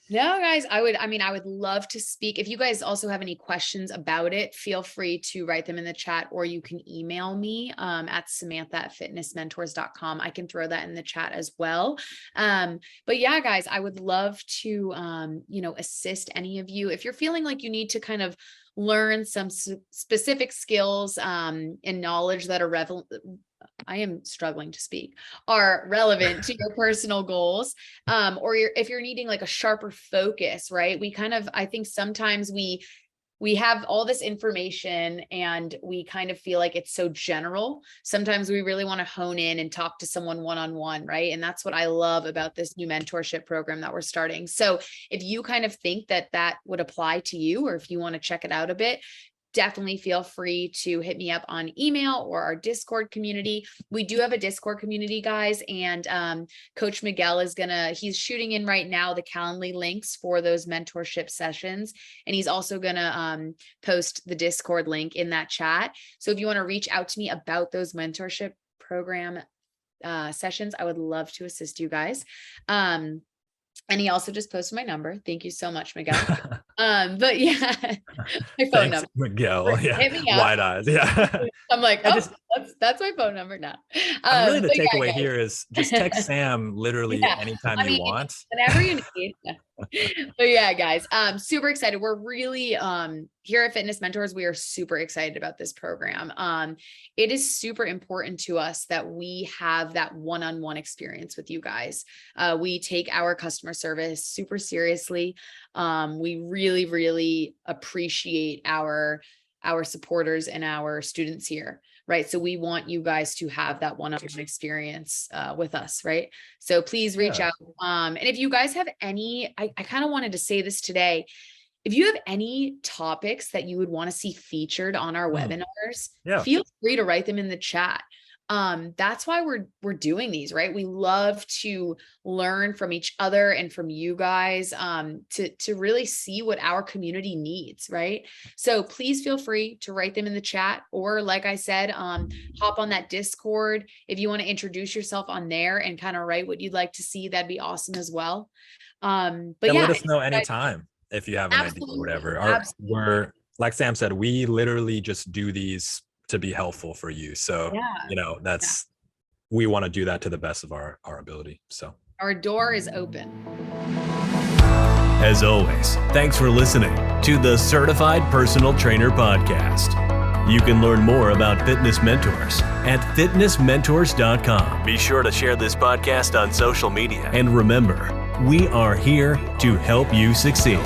No, guys, I would love to speak. If you guys also have any questions about it, feel free to write them in the chat, or you can email me at samantha@fitnessmentors.com. I can throw that in the chat as well. But yeah, guys, I would love to, assist any of you. If you're feeling like you need to kind of learn some specific skills and knowledge that are I am struggling to speak, are relevant to your personal goals. Or if you're needing like a sharper focus, right? I think sometimes we have all this information and we kind of feel like it's so general. Sometimes we really want to hone in and talk to someone one-on-one, right? And that's what I love about this new mentorship program that we're starting. So if you kind of think that would apply to you, or if you want to check it out a bit, definitely feel free to hit me up on email or our Discord community. We do have a Discord community, guys, and Coach Miguel he's shooting in right now the Calendly links for those mentorship sessions. And he's also gonna post the Discord link in that chat. So if you want to reach out to me about those mentorship program sessions, I would love to assist you guys. And he also just posted my number. Thank you so much, Miguel. But yeah, my phone number. Miguel. Yeah. Hit me up. Wide eyes. Yeah. I'm like, that's my phone number now. Really the takeaway here is just text Sam literally anytime you want. Whenever you need. But yeah, guys, super excited. We're really here at Fitness Mentors, we are super excited about this program. It is super important to us that we have that one-on-one experience with you guys. We take our customer service super seriously. We really, really appreciate our supporters and our students here, right? So we want you guys to have that one-on-one experience with us, right? So please reach out. And if you guys have any, I kind of wanted to say this today, if you have any topics that you would want to see featured on our webinars, feel free to write them in the chat. That's why we're doing these, right? We love to learn from each other and from you guys, to really see what our community needs, right? So please feel free to write them in the chat, or like I said, hop on that Discord. If you want to introduce yourself on there and kind of write what you'd like to see, that'd be awesome as well. But let us know anytime if you have an idea or whatever. We're, like Sam said, we literally just do these to be helpful for you. So, we want to do that to the best of our ability. So our door is open. As always, thanks for listening to the Certified Personal Trainer Podcast. You can learn more about Fitness Mentors at fitnessmentors.com. Be sure to share this podcast on social media. And remember, we are here to help you succeed.